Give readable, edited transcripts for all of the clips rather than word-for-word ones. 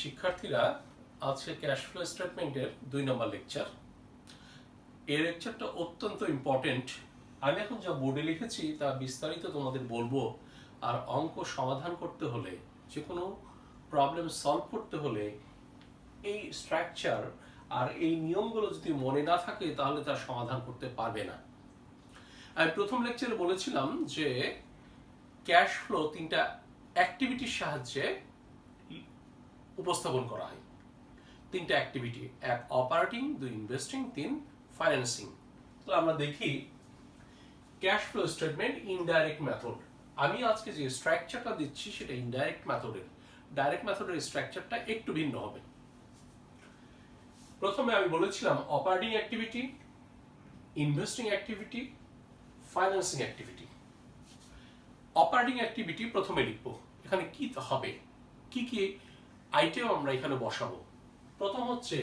শিক্ষার্থীরা আজকে cash flow স্টেটমেন্টের 2 নম্বর লেকচার। এই লেকচারটা অত্যন্ত ইম্পর্টেন্ট। আমি এখন যা বোর্ডে লিখেছি তা বিস্তারিত তোমাদের বলবো। আর অঙ্ক সমাধান করতে হলে, যে কোনো প্রবলেম সলভ করতে হলে এই স্ট্রাকচার আর এই নিয়মগুলো যদি মনে না থাকে তাহলে তার সমাধান করতে পারবে না। আমি প্রথম লেকচারে বলেছিলাম যে ক্যাশ ফ্লো 3টা অ্যাক্টিভিটির সাহায্যে উপস্থাপন করা হয়। 3টা অ্যাক্টিভিটি, 1 অপারেটিং, 2 ইনভেস্টিং, 3 ফাইন্যান্সিং। তো আমরা দেখি cash flow statement indirect method. আমি আজকে যে স্ট্রাকচারটা দিচ্ছি সেটা ইনডাইরেক্ট মেথডের। ডাইরেক্ট মেথডের স্ট্রাকচারটা একটু ভিন্ন হবে। প্রথমে আমি বলেছিলাম operating activity, investing activity, financing activity. Operating activity প্রথমে লিখবো। এখানে কি হবে, কি কি আইটেম আমরা এখানে বসাবো। প্রথম হচ্ছে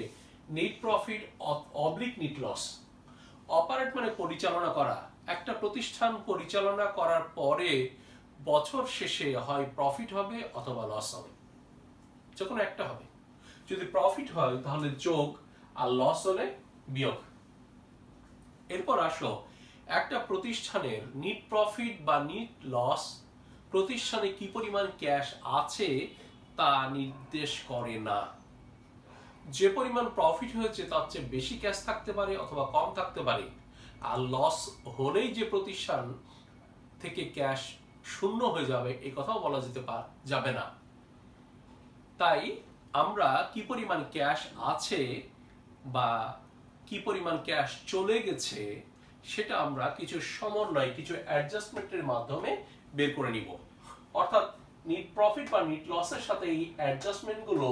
net profit oblique net loss. Operate মানে পরিচালনা করা। একটা প্রতিষ্ঠান পরিচালনা করার পরে বছর শেষে হয় প্রফিট হবে অথবা লস হবে, যে কোনো একটা হবে। যদি প্রফিট হয় তাহলে যোগ, আর লস হলে বিয়োগ। এরপর আসো, একটা প্রতিষ্ঠানের নিট প্রফিট বা নিট লস প্রতিষ্ঠানে কি পরিমাণ ক্যাশ আছে তা নির্দেশ করে না। যে পরিমাণ প্রফিট হয়েছে তার চেয়ে বেশি ক্যাশ থাকতে পারে অথবা কম থাকতে পারে, আর লস হলেই যে প্রতিষ্ঠান থেকে ক্যাশ শূন্য হয়ে যাবে এই কথাও বলা যাবে না। তাই আমরা কি পরিমাণ ক্যাশ আছে বা কি পরিমাণ ক্যাশ চলে গেছে সেটা আমরা কিছু সমন্বয়, কিছু অ্যাডজাস্টমেন্টের মাধ্যমে বের করে নিব। অর্থাৎ নিট প্রফিট বা নিট লসের সাথে এই অ্যাডজাস্টমেন্টগুলো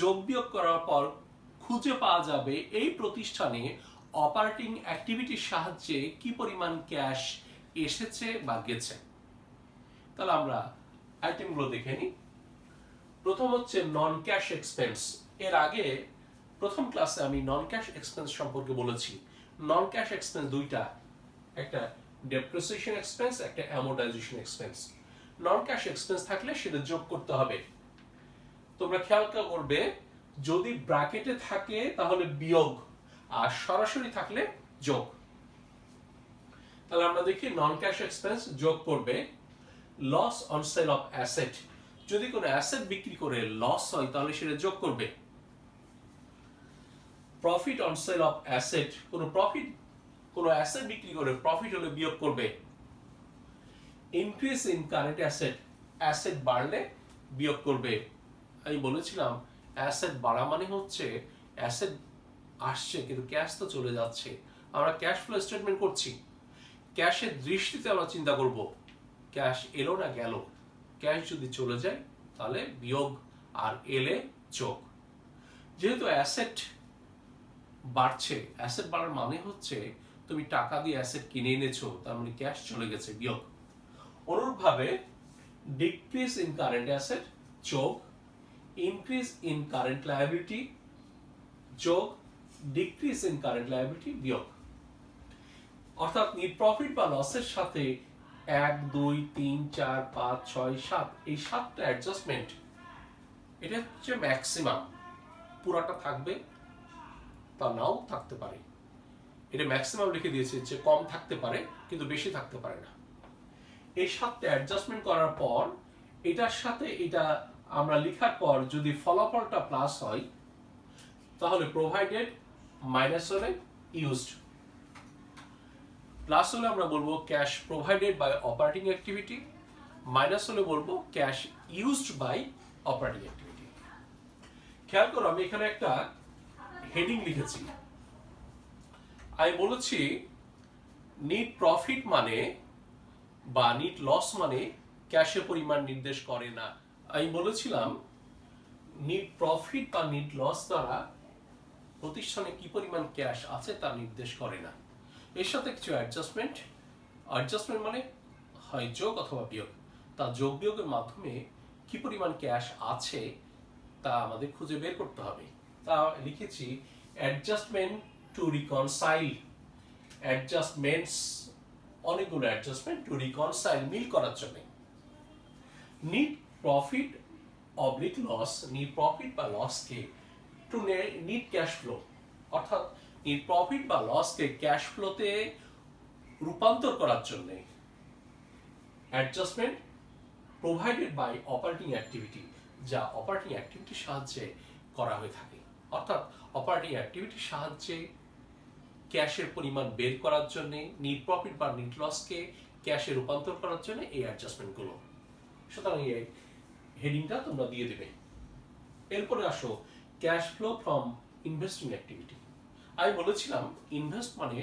যোগ বিয়োগ করার পর খুঁজে পাওয়া যাবে এই প্রতিষ্ঠানে অপারেটিং অ্যাক্টিভিটির সাহায্যে কি পরিমাণ ক্যাশ এসেছে বা গেছে। তাহলে আমরা আইটেমগুলো দেখে নিই। প্রথম হচ্ছে নন ক্যাশ এক্সপেন্স। এর আগে প্রথম ক্লাসে আমি নন ক্যাশ এক্সপেন্স সম্পর্কে বলেছি। নন ক্যাশ এক্সপেন্স দুইটা, একটা ডেপ্রিসিয়েশন এক্সপেন্স, একটা অ্যামোর্টাইজেশন এক্সপেন্স। নন ক্যাশ এক্সপেন্স থাকলে সেটা যোগ করতে হবে। তোমরা খেয়াল করবে, যদি ব্র্যাকেটে থাকে তাহলে বিয়োগ, আর সরাসরি থাকলে যোগ। তাহলে আমরা দেখি নন ক্যাশ এক্সপেন্স যোগ করবে loss on sale of asset. যদি কোনো অ্যাসেট বিক্রি করে লস হয় তাহলে সেটা যোগ করবে। Profit on sale of asset, কোনো অ্যাসেট বিক্রি করে প্রফিট হলে বিয়োগ করবে। Increase in current asset, asset বাড়লে বিয়োগ করবে। আমি বলেছিলাম অ্যাসেট বাড়া মানে হচ্ছে অ্যাসেট আসছে কিন্তু ক্যাশ তো চলে যাচ্ছে। আমরা ক্যাশ ফ্লো স্টেটমেন্ট করছি, ক্যাশের দৃষ্টিতে আমরা চিন্তা করব ক্যাশ এলো না গেল। ক্যাশ যদি চলে যায় তাহলে বিয়োগ, আর এলে যোগ। যেহেতু অ্যাসেট বাড়ছে, অ্যাসেট বাড়ার মানে হচ্ছে তুমি টাকা দিয়ে অ্যাসেট কিনে এনেছো, তার মানে ক্যাশ চলে গেছে, বিয়োগ। অনুরূপভাবে ডিক্রিজ ইন কারেন্ট অ্যাসেট যোগ, ইনক্রিজ ইন কারেন্ট লায়াবিলিটি যোগ, ডিক্রিজ ইন কারেন্ট লায়াবিলিটি বিয়োগ। অর্থাৎ নিট প্রফিট বা লসের সাথে 1, 2, 3, 4, 5, 6, 7 এই 7টা অ্যাডজাস্টমেন্ট, এটা হচ্ছে ম্যাক্সিমাম। পুরাটা থাকবে তা নাও থাকতে পারে। এটা ম্যাক্সিমাম লিখে দিয়েছে, যে কম থাকতে পারে কিন্তু বেশি থাকতে পারে না। এই 7টা অ্যাডজাস্টমেন্ট করার পর এটার সাথে এটা আমরা লেখার পর যদি ফলাফলটা প্লাস হয় তাহলে প্রোভাইডেড, মাইনাস হলে ইউজড। প্লাস হলে আমরা বলবো cash provided by operating activity, minus হলে বলবো cash used by operating activity. খেয়াল করো, আমি এখানে একটা হেডিং লিখেছি। আমি বলেছি নিট প্রফিট মানে বা নিট লস মানে ক্যাশের পরিমাণ নির্দেশ করে না। আমি বলেছিলাম নিট প্রফিট বা নিট লস দ্বারা প্রতিষ্ঠানে কি পরিমাণ ক্যাশ আছে তা নির্দেশ করে না। এর সাথে কিছু অ্যাডজাস্টমেন্ট মানে হয় যোগ অথবা বিয়োগ। তা যোগ বিয়োগের মাধ্যমে কি পরিমাণ ক্যাশ আছে তা আমাদের খুঁজে বের করতে হবে। তা লিখেছি অ্যাডজাস্টমেন্ট টু রিকনসাইল। অ্যাডজাস্টমেন্টস, অনেকগুলো অ্যাডজাস্টমেন্ট টু রিকনসাইল, মিল করার জন্য। Net profit oblique loss, net profit বা লসকে টু নিট ক্যাশ ফ্লো, অর্থাৎ নিট প্রফিট বা লসকে ক্যাশ ফ্লোতে রূপান্তর করার জন্য adjustment provided by operating activity, যা অপারেটিং অ্যাক্টিভিটির সাহায্যে করা হয়ে থাকে। অর্থাৎ অপারেটিং অ্যাক্টিভিটির সাহায্যে ক্যাশের পরিমাণ বের করার জন্য, নিট প্রফিট বা নিট লসকে ক্যাশে রূপান্তর করার জন্য এই অ্যাডজাস্টমেন্টগুলো। সুতরাং এই হেডিংটা তোমরা দিয়ে দেবে। এরপরে আসো cash flow from investing activity. আমি বলেছিলাম ইনভেস্ট মানে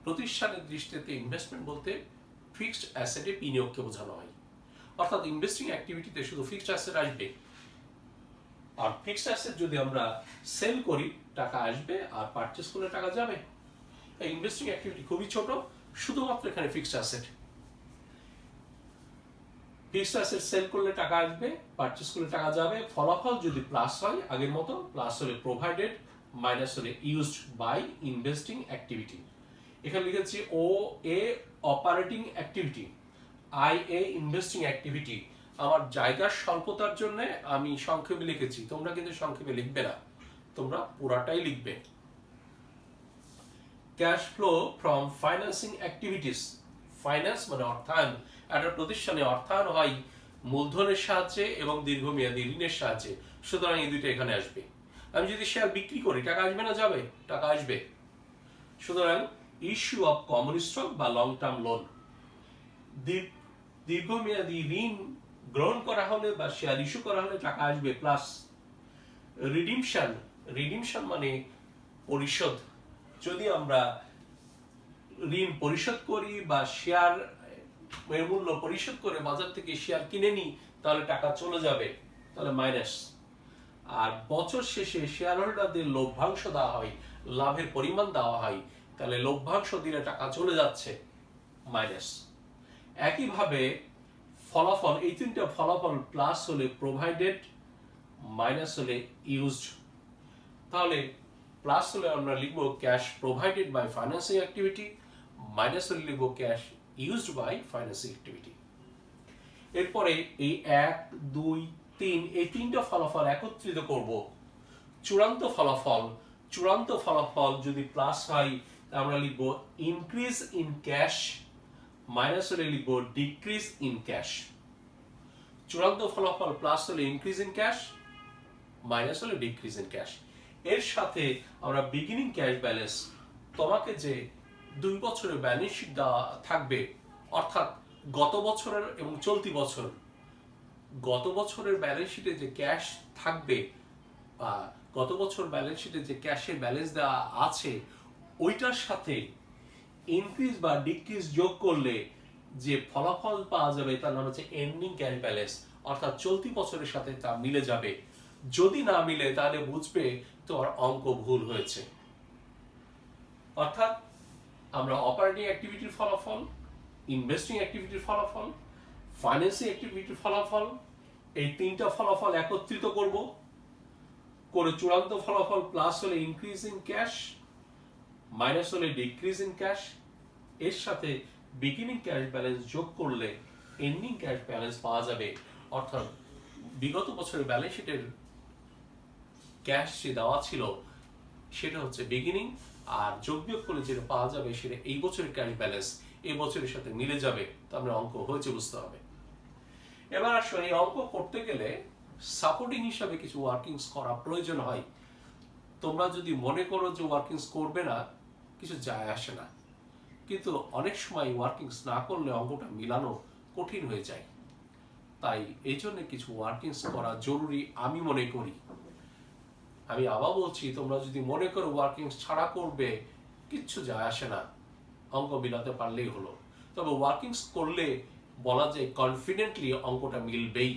প্রতিষ্ঠানের দৃষ্টিতে ইনভেস্টমেন্ট বলতে ফিক্সড অ্যাসেটে বিনিয়োগকে বোঝানো হয়। অর্থাৎ ইনভেস্টিং অ্যাক্টিভিটিতে শুধু ফিক্সড অ্যাসেট আসবে, আর ফিক্সড অ্যাসেট যদি আমরা সেল করি টাকা আসবে, আর পারচেস করলে টাকা যাবে। এই ইনভেস্টিং অ্যাক্টিভিটি খুবই ছোট, শুধুমাত্র এখানে fixed asset. Fixed asset sale করলে টাকা আসবে, পারচেস করলে টাকা যাবে। ফলাফল যদি প্লাস হয় আগের মতো, প্লাস হলে প্রোভাইডেড, মাইনাস হলে ইউজড বাই ইনভেস্টিং অ্যাক্টিভিটি। এখানে লিখেছি O A operating activity, I A investing activity. আমার জায়গার স্বল্পতার জন্য আমি সংক্ষেপে লিখেছি, তোমরা কিন্তু সংক্ষেপে লিখবে না, তোমরা পুরাটাই লিখবে। Cash flow from financing activities, finance মানে অর্থায়ন। একটা প্রতিষ্ঠানে অর্থায়ন হয় মূলধনের সাহায্যে এবং দীর্ঘমেয়াদী ঋণের সাহায্যে। সুতরাং এই দুইটা এখানে আসবে। আমি যদি শেয়ার বিক্রি করি টাকা আসবে না যাবে? টাকা আসবে। সুতরাং ইস্যু অফ কমন স্টক বা লং টার্ম লোন, দীর্ঘমেয়াদী ঋণ গ্রহণ করা হলে বা শেয়ার ইস্যু করা হলে টাকা আসবে প্লাস। রিডিমশন, রিডিমশন মানে পরিশোধ। যদি আমরা ঋণ পরিশোধ করি বা শেয়ার এর মূল্য পরিশোধ করে বাজার থেকে শেয়ার কিনে নিই তাহলে টাকা চলে যাবে, তাহলে মাইনাস। আর বছর শেষে শেয়ার হোল্ডারদের লভ্যাংশ দেওয়া হয়, লাভের পরিমাণ দেওয়া হয়, তাহলে লভ্যাংশ দিলে টাকা চলে যাচ্ছে, মাইনাস। একইভাবে ফলাফল, এই তিনটা ফলাফল প্লাস হলে প্রোভাইডেড, মাইনাস হলে ইউজড। তাহলে প্লাস হলে আমরা লিখব cash provided by financing activity, minus হলে লিখব cash used by financing activity. এরপরে এই 1, 2, 3 এই তিনটা ফলাফল একত্রিত করব। চূড়ান্ত ফলাফল, চূড়ান্ত ফলাফল যদি প্লাস হয় আমরা লিখব ইনক্রিজ ইন ক্যাশ, মাইনাস হলে লিখব ডিক্রিজ ইন ক্যাশ। চূড়ান্ত ফলাফল প্লাস হলে ইনক্রিজ ইন ক্যাশ, মাইনাস হলে ডিক্রিজ ইন ক্যাশ। এর সাথে আমরা বিগিনিং ক্যাশ ব্যালেন্স, তোমাকে যে 2 বছরের ব্যালেন্স শিট দেওয়া থাকবে, অর্থাৎ গত বছরের এবং চলতি বছর, গত বছরের ব্যালেন্স শিটে যে ক্যাশ থাকবে বা গত বছর ব্যালেন্স শিটে যে ক্যাশের ব্যালেন্স দেওয়া আছে ওইটার সাথে ইনক্রিজ বা ডিক্রিজ যোগ করলে যে ফলাফল পাওয়া যাবে তার নাম হচ্ছে এন্ডিং ক্যাশ ব্যালেন্স, অর্থাৎ চলতি বছরের সাথে তা মিলে যাবে। যদি না মিলে তাহলে বুঝবে তোমার অঙ্ক ভুল হয়েছে। অর্থাৎ আমরা অপারেটিং অ্যাক্টিভিটির ফলাফল, ইনভেস্টিং অ্যাক্টিভিটির ফলাফল, ফাইন্যান্সিং অ্যাক্টিভিটির ফলাফল, এই তিনটা ফলাফল একত্রিত করব, করে চূড়ান্ত ফলাফল প্লাস হলে ইনক্রিজ ইন ক্যাশ, মাইনাস হলে ডিক্রিজ ইন ক্যাশ, এর সাথে বিগিনিং ক্যাশ ব্যালেন্স যোগ করলে এন্ডিং ক্যাশ ব্যালেন্স পাওয়া যাবে। অর্থাৎ বিগত বছরের ব্যালেন্স শিটের ক্যাশ যে দেওয়া ছিল সেটা হচ্ছে বিগিনিং, আর যোগ বিয়োগ করলে যেটা পাওয়া যাবে সেটা এই বছরের ক্যাশ ব্যালেন্স এই বছরের সাথে মিলে যাবে। তার মানে অঙ্ক হয়েছে বুঝতে হবে। এবার আসলে এই অঙ্ক করতে গেলে সাপোর্টিং হিসাবে কিছু ওয়ার্কিংস করা প্রয়োজন হয়। তোমরা যদি মনে করো যে ওয়ার্কিংস করবে না, কিছু যায় আসে না, কিন্তু অনেক সময় ওয়ার্কিংস না করলে অঙ্কটা মিলানো কঠিন হয়ে যায়। তাই এই জন্য কিছু ওয়ার্কিংস করা জরুরি আমি মনে করি। আমি আবার বলছি, তোমরা যদি মনে করো ওয়ার্কিংস ছাড়া করবে, কিচ্ছু যায় আসে না, অঙ্ক মিলাতে পারলেই হলো। তবে ওয়ার্কিংস করলে বলা যায় কনফিডেন্টলি অঙ্কটা মিলবেই।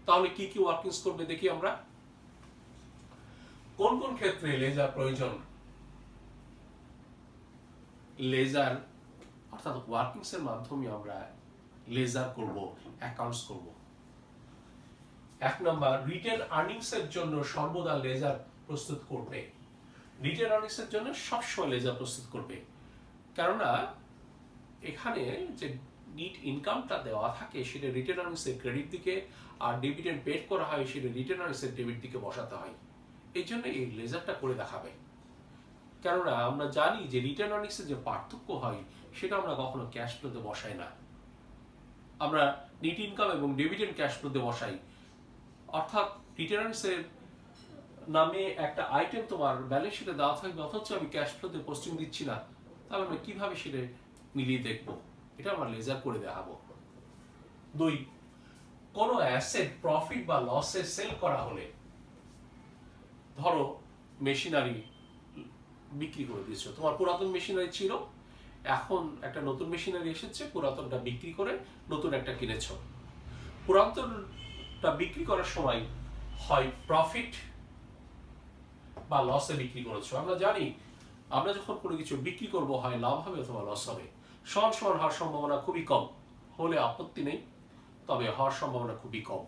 তাহলে কি কি ওয়ার্কিংস করবে দেখি আমরা। কোন কোন ক্ষেত্রে লেজার প্রয়োজন? লেজার অর্থাৎ ওয়ার্কিংস এর মাধ্যমে আমরা লেজার করব, অ্যাকাউন্টস করব। 1 নাম্বার, রিটেন আর্নিংস এর জন্য সর্বদা লেজার প্রস্তুত করবে। রিটেন আর্নিংস এর জন্য সবসময় লেজার প্রস্তুত করবে, কেননা এখানে যে নিট ইনকামটা দেওয়া থাকে সেটা রিটেন আর্নিংসের ক্রেডিট দিকে, আর ডিভিডেন্ড পেড করা হয় সেটা রিটেন আর্নিংসের ডেবিট দিকে বসাতে হয়। এই জন্য এই লেজারটা করে দেখাবে। কেননা আমরা জানি যে রিটেন আর্নিংসের যে পার্থক্য হয় সেটা আমরা কখনো ক্যাশ ফ্লোতে বসাই না, আমরা নিট ইনকাম এবং ডিভিডেন্ড ক্যাশ ফ্লোতে বসাই। অর্থাৎ রিটেন আর্নিংসের নামে একটা আইটেম তোমার ব্যালেন্স শিটে দেওয়া থাকবে, অথচ আমি ক্যাশ ফ্লোতে পোস্টিং দিচ্ছি না, তাহলে আমরা কিভাবে সেটা মিলিয়ে দেখবো? এটা আমরা লেজার করে দেখাবো। 2, কোনো অ্যাসেট প্রফিট বা লসে সেল করা হলে, ধরো মেশিনারি বিক্রি করে দিয়েছো, তোমার পুরাতন মেশিনারি ছিল, এখন একটা নতুন মেশিনারি এসেছে, পুরাতনটা বিক্রি করে নতুন একটা কিনেছো। পুরাতনটা বিক্রি করার সময় হয় প্রফিট বা লসে বিক্রি করেছো। আমরা জানি আমরা যখন কোনো কিছু বিক্রি করব হয় লাভ হবে অথবা লস হবে। সমান সমান হওয়ার সম্ভাবনা খুবই কম, হলে আপত্তি নেই, তবে হওয়ার সম্ভাবনা খুবই কম।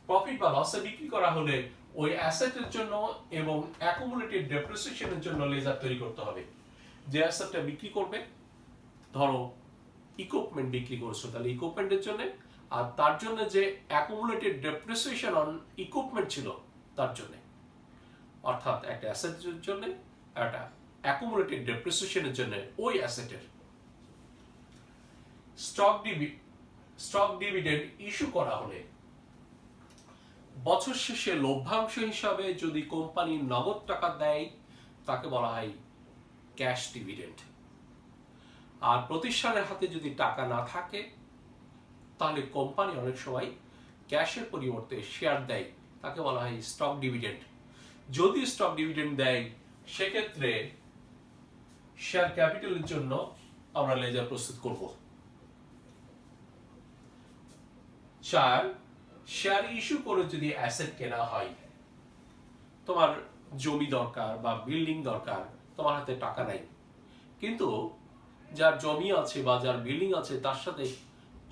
প্রফিট বা লসে বিক্রি করা হলে ওই অ্যাসেটের জন্য এবং অ্যাকুমুলেটেড ডেপ্রিসিয়েশনের জন্য লেজার তৈরি করতে হবে। যে অ্যাসেটটা বিক্রি করবে, ধরো ইকুইপমেন্ট বিক্রি করছো, তাহলে ইকুইপমেন্টের জন্য, আর তার জন্য যে অ্যাকুমুলেটেড ডেপ্রিসিয়েশন অন ইকুইপমেন্ট ছিল তার জন্য, অর্থাৎ একটা অ্যাসেটের জন্য একটা অ্যাকুমুলেটেড ডেপ্রিসিয়েশনের জন্য ওই অ্যাসেটের। স্টক ডিভিডেন্ড ইস্যু করা হলে বছর শেষে লভ্যাংশ হিসাবে যদি কোম্পানি নগদ টাকা দেয় তাকে বলা হয় ক্যাশ ডিভিডেন্ড। আর প্রতিষ্ঠানের হাতে যদি টাকা না থাকে তাহলে কোম্পানি অনেক সময় ক্যাশের পরিবর্তে শেয়ার দেয়, তাকে বলা হয় স্টক ডিভিডেন্ড। যদি স্টক ডিভিডেন্ড দেয় সেক্ষেত্রে শেয়ার ক্যাপিটালের জন্য আমরা লেজার প্রস্তুত করব। 4, শেয়ার ইস্যু করে যদি অ্যাসেট কেনা হয়, তোমার জমি দরকার বা বিল্ডিং দরকার, তোমার হাতে টাকা নাই, কিন্তু যার জমি আছে বা যার বিল্ডিং আছে তার সাথে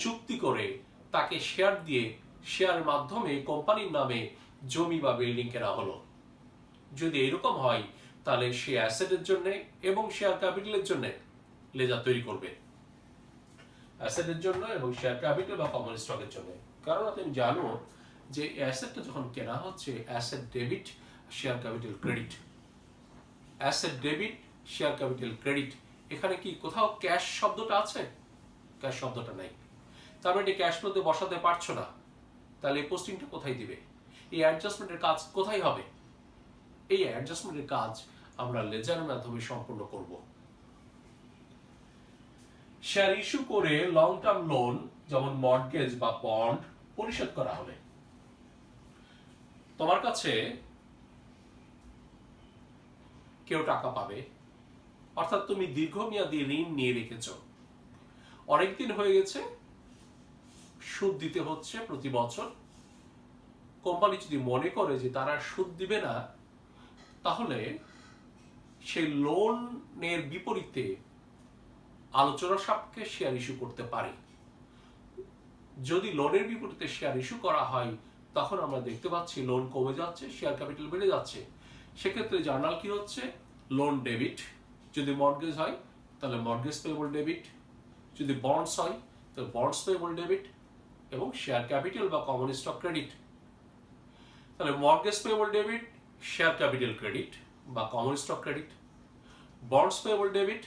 চুক্তি করে তাকে শেয়ার দিয়ে শেয়ারের মাধ্যমে কোম্পানির নামে জমি বা বিল্ডিং কেনা হলো। যদি এরকম হয় তাহলে সে অ্যাসেটের জন্য এবং শেয়ার ক্যাপিটালের জন্য লেজার তৈরি করবে, অ্যাসেটের জন্য এবং শেয়ার ক্যাপিটাল বা কমন স্টকের জন্য। কারণ তুমি জানো যে অ্যাসেটটা যখন কেনা হচ্ছে asset debit, share capital credit, asset debit, share capital credit. এখানে কি কোথাও ক্যাশ শব্দটা আছে? ক্যাশ শব্দটা নাই, তার মানে ক্যাশ ফ্লোতে বসাতে পারছো না, তাহলে এই পোস্টিংটা কোথায় দিবে? এই অ্যাডজাস্টমেন্টের কাজ কোথায় হবে? এই অ্যাডজাস্টমেন্টের কাজ আমরা লেজারের মাধ্যমে সম্পূর্ণ করব। শেয়ার ইস্যু করে লং টার্ম লোন যেমন মর্টগেজ বা বন্ড পরিশোধ করা হবে। তোমার কাছে কেউ টাকা পাবে, অর্থাৎ তুমি দীর্ঘমেয়াদী ঋণ নিয়ে রেখেছো, অনেকদিন হয়ে গেছে, সুদ দিতে হচ্ছে প্রতি বছর। কোম্পানি যদি মনে করে যে তারা সুদ দিবে না, তাহলে সেই লোনের বিপরীতে আলোচনা সাপেক্ষে শেয়ার ইস্যু করতে পারে। যদি লোনের বিপরীতে শেয়ার ইস্যু করা হয় তখন আমরা দেখতে পাচ্ছি লোন কমে যাচ্ছে, শেয়ার ক্যাপিটাল বেড়ে যাচ্ছে। সেক্ষেত্রে জার্নাল কি হচ্ছে? লোন ডেবিট, যদি মর্টগেজ হয় তাহলে মর্টগেজ পেয়েবল ডেবিট, যদি বন্ডস হয় তাহলে বন্ডস পেয়েবল ডেবিট, এবং শেয়ার ক্যাপিটাল বা কমন স্টক ক্রেডিট। তাহলে mortgage payable debit, share capital credit বা common stock credit, bonds payable debit,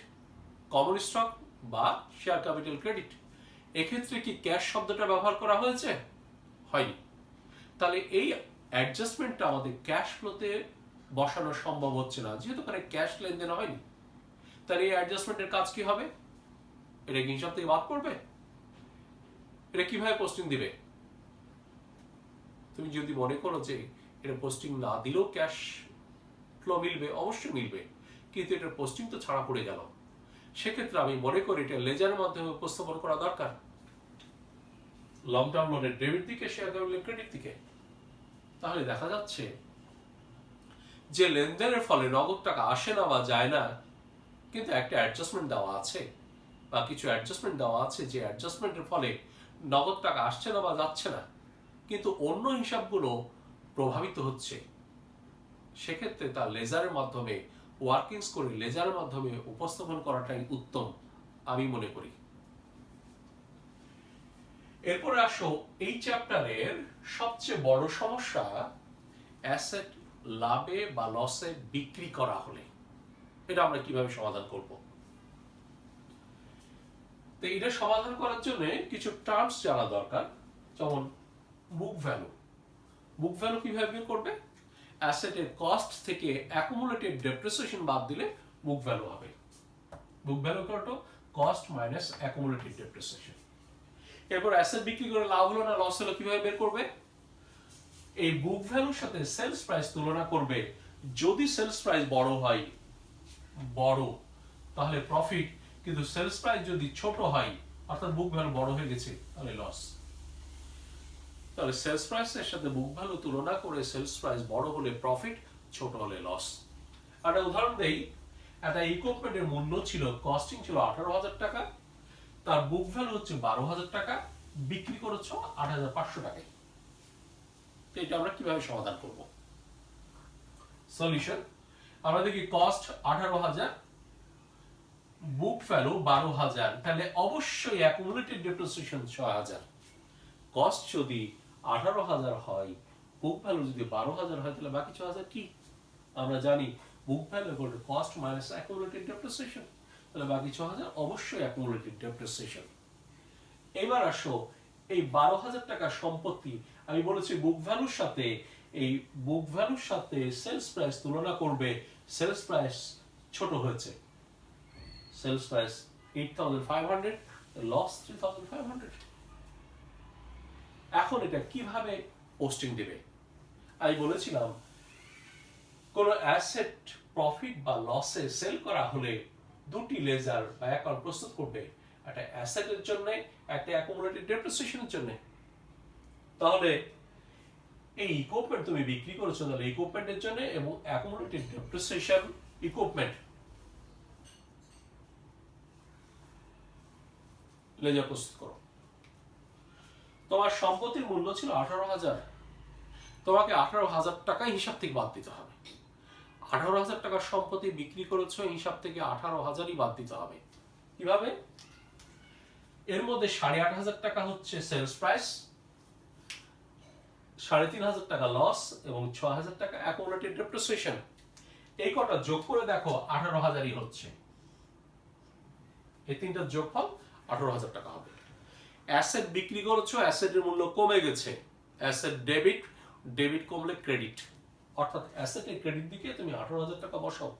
common stock বা শেয়ার ক্যাপিটাল ক্রেডিট। এক্ষেত্রে কি ক্যাশ শব্দটা ব্যবহার করা হয়েছে? হয়নি। তাহলে এই অ্যাডজাস্টমেন্টটা আমাদের ক্যাশ ফ্লোতে বসানো সম্ভব হচ্ছে না, যেহেতু এখানে ক্যাশ লেনদেন হয়নি। তাহলে এই অ্যাডজাস্টমেন্টের কাজ কি হবে? এটা কি হিসাব থেকে বাদ পড়বে? এটা কিভাবে পোস্টিং দিবে? তুমি যদি মনে করো যে এটা পোস্টিং না দিলেও ক্যাশ ফ্লো মিলবে, অবশ্যই মিলবে, কিন্তু এটার পোস্টিং তো ছাড়া পড়ে গেল। সেক্ষেত্রে আমি মনে করি এটা লেজারের মাধ্যমে উপস্থাপন করা দরকার, লং টার্ম লোনের ডেবিট দিকে, শেয়ার ক্যাপিটাল ক্রেডিট দিকে। তাহলে দেখা যাচ্ছে যে লেনদেনের ফলে নগদ টাকা আসে না বা যায় না, কিন্তু একটা অ্যাডজাস্টমেন্ট দেওয়া আছে বা কিছু অ্যাডজাস্টমেন্ট দেওয়া আছে, যে অ্যাডজাস্টমেন্টের ফলে নগদ টাকা আসছে না বা যাচ্ছে না, কিন্তু অন্য হিসাবগুলো প্রভাবিত হচ্ছে। সেক্ষেত্রে তার লেজারের মাধ্যমে ওয়ার্কিংস করে লেজারের মাধ্যমে উপস্থাপন করাটাই উত্তম আমি মনে করি। এরপরে আসো এই চ্যাপ্টারের সবচেয়ে বড় সমস্যা, অ্যাসেট লাভে বা লসে বিক্রি করা হলে এটা আমরা কিভাবে সমাধান করব। তো এটা সমাধান করার জন্য কিছু টার্মস জানা দরকার, যেমন বুক ভ্যালু। বুক ভ্যালু কিভাবে বের করবে? অ্যাসেটের কস্ট থেকে অ্যাকুমুলেটেড ডেপ্রিসিয়েশন বাদ দিলে বুক ভ্যালু হবে। বুক ভ্যালু কত? Cost minus accumulated depreciation. এরপর অ্যাসেট বিক্রি করে লাভ হলো না লস হলো কিভাবে বের করবে? এই বুক ভ্যালুর সাথে সেলস প্রাইস তুলনা করবে। যদি সেলস প্রাইস বড় হয়, তাহলে প্রফিট, কিন্তু সেলস প্রাইস যদি ছোট হয় অর্থাৎ বুক ভ্যালু বড় হয়ে গেছে তাহলে লস। তাহলে সেলস প্রাইসের সাথে বুক ভ্যালু তুলনা করে সেলস প্রাইস বড় হলে প্রফিট, ছোট হলে লস। একটা উদাহরণ দেই, একটা ইকুইপমেন্টের মূল্য ছিল, কস্টিং ছিল 18,000 টাকা, তার বুক ভ্যালু হচ্ছে 12,000 টাকা, বিক্রি করেছো 8,500 টাকায়। তো এটা আমরা কিভাবে সমাধান করব? সলিউশন, আমরা দেখি কস্ট 18,000, বুক ভ্যালু 12,000, তাহলে অবশ্যই অ্যাকুমুলেটেড ডেপ্রিসিয়েশন 6,000। কস্ট যদি 18,000 হয়, বুক ভ্যালু যদি 12,000 হয়, তাহলে বাকি 6,000 কি? আমরা জানি book value equal to cost minus accumulated depreciation, তাহলে বাকি 6,000 অবশ্যই অ্যাকুমুলেটেড ডেপ্রিসিয়েশন। এবার আসো এই 12,000 টাকা সম্পত্তি, আমি বলেছি বুক ভ্যালুর সাথে, এই বুক ভ্যালুর সাথে সেলস প্রাইস তুলনা করবে। সেলস প্রাইস ছোট হয়েছে, সেলস প্রাইস 8,500, লস 3,500। এখন এটা কিভাবে পোস্টিং দেবে? আমি বলেছিলাম কোন অ্যাসেট প্রফিট বা লসে সেল করা হলে দুটি লেজার বা অ্যাকাউন্ট প্রস্তুত করবে, একটা অ্যাসেটের জন্য, একটা অ্যাকুমুলেটেড ডেপ্রিসিয়েশনের জন্য। তাহলে এই ইকুইপমেন্ট তুমি বিক্রি করেছো, তাহলে ইকুইপমেন্টের জন্য এবং অ্যাকুমুলেটেড ডেপ্রিসিয়েশন ইকুইপমেন্ট লেজার প্রস্তুত করো। তোমার সম্পত্তির মূল্য ছিল 18,000, তোমাকে 18,000 টাকা হিসাব থেকে বাদ দিতে হবে। 18,000 টাকার সম্পত্তি বিক্রি করেছো, হিসাব থেকে 18,000ই বাদ দিতে হবে। কিভাবে? এর মধ্যে 8,500 টাকা হচ্ছে সেলস প্রাইস, 3,500 টাকা লস এবং 6,000 টাকা অ্যাকুমুলেটেড ডেপ্রিসিয়েশন। এই কটা যোগ করে দেখো 18,000ই হচ্ছে। এই তিনটা যোগফল 18,000 টাকা হবে। অ্যাসেট বিক্রি করেছো, অ্যাসেটের মূল্য কমে গেছে, অ্যাসেট ডেবিট, ডেবিট কমলে ক্রেডিট, অর্থাৎ অ্যাসেটের ক্রেডিট দিকে তুমি 18,000 টাকা বসাও।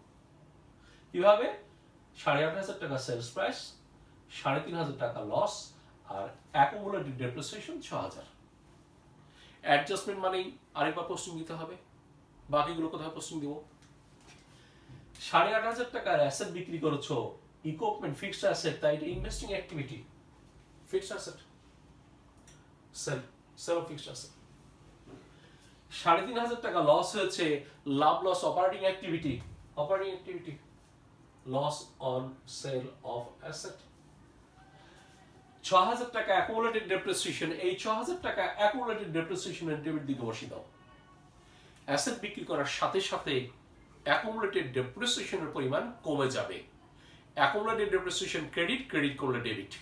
কিভাবে? 8,500 টাকা সেলস প্রাইস, 3,500 টাকা লস আর অ্যাকুমুলেটেড ডেপ্রিসিয়েশন 6,000। অ্যাডজাস্টমেন্ট মানেই আরেকবার পোস্টিং দিতে হবে। বাকিগুলো কোথায় পোস্টিং দিব? 8,500 টাকার অ্যাসেট বিক্রি করেছো, ইকুইপমেন্ট ফিক্সড অ্যাসেট, তাই এটা investing activity, fixed asset, sale of fixed asset. 3,500 টাকা লস হয়েছে, লাভ loss operating activity, loss on sale of asset. 6,000 টাকা অ্যাকুমুলেটেড ডেপ্রিসিয়েশন, এই 6,000 টাকা অ্যাকুমুলেটেড ডেপ্রিসিয়েশনের ডেবিট দিকে বসিয়ে দাও। অ্যাসেট বিক্রি করার সাথে সাথে অ্যাকুমুলেটেড ডেপ্রিসিয়েশনের পরিমাণ কমে যাবে। অ্যাকুমুলেটেড ডেপ্রিসিয়েশন ক্রেডিট, ক্রেডিট করলে ডেবিট।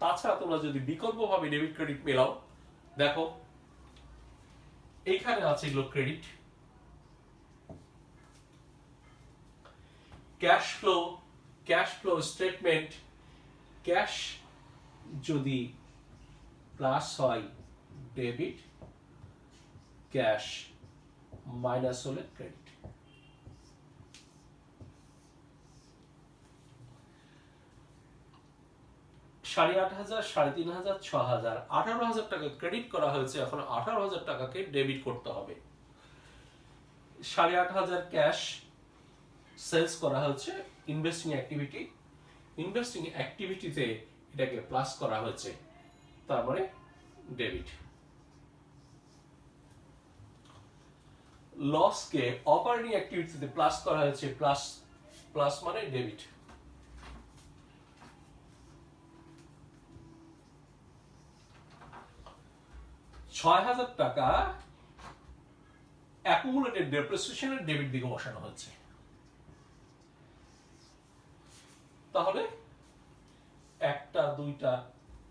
তাছাড়া তোমরা যদি বিকল্পভাবে ডেবিট ক্রেডিট মেলাও, দেখো এইখানে আছে এগুলো credit, cash flow statement, cash যদি প্লাস হয় ডেবিট, ক্যাশ মাইনাস হলে ক্রেডিট। সাড়ে 8,000, 3,500, 6,000, 18,000 টাকা ক্রেডিট করা হয়েছে, এখন 18,000 টাকাকে ডেবিট করতে হবে। 8,500 ক্যাশ সেলস করা হচ্ছে ইনভেস্টিং অ্যাক্টিভিটি, ইনভেস্টিং অ্যাক্টিভিটিতে এটাকে প্লাস করা হয়েছে, তারপরে ডেবিট। লসকে অপারেটিং অ্যাক্টিভিটিতে প্লাস করা হয়েছে, প্লাস মানে ডেবিট। $6,000 টাকা অ্যাকুমুলেটেড ডেপ্রিসিয়েশনের ডেবিট দিকে বসানো হচ্ছে। তাহলে 1টা 2টা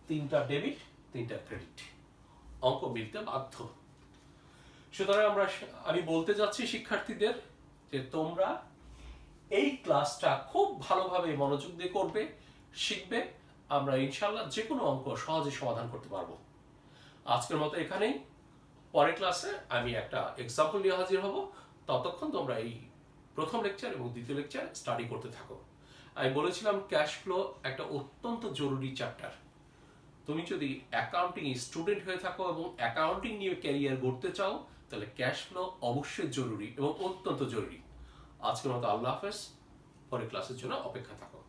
3টা ডেবিট 3টা ক্রেডিট, অঙ্ক মিলতে বাধ্য। সুতরাং আমি বলতে যাচ্ছি শিক্ষার্থীদের যে তোমরা এই ক্লাসটা খুব ভালোভাবে মনোযোগ দিয়ে করবে, শিখবে। আমরা ইনশাল্লাহ যে কোনো অঙ্ক সহজে সমাধান করতে পারবো। আজকের মতো এখানেই, পরের ক্লাসে আমি একটা এক্সাম্পল নিয়ে হাজির হব। ততক্ষণ তোমরা এই প্রথম লেকচার এবং দ্বিতীয় লেকচার স্টাডি করতে থাকো। আমি বলেছিলাম ক্যাশ ফ্লো একটা অত্যন্ত জরুরি চ্যাপ্টার। তুমি যদি অ্যাকাউন্টিং স্টুডেন্ট হয়ে থাকো এবং অ্যাকাউন্টিং নিয়ে ক্যারিয়ার গড়তে চাও, তাহলে ক্যাশ ফ্লো অবশ্যই জরুরি এবং অত্যন্ত জরুরি। আজকের মতো আল্লাহ হাফেজ, পরের ক্লাসের জন্য অপেক্ষা থাকো।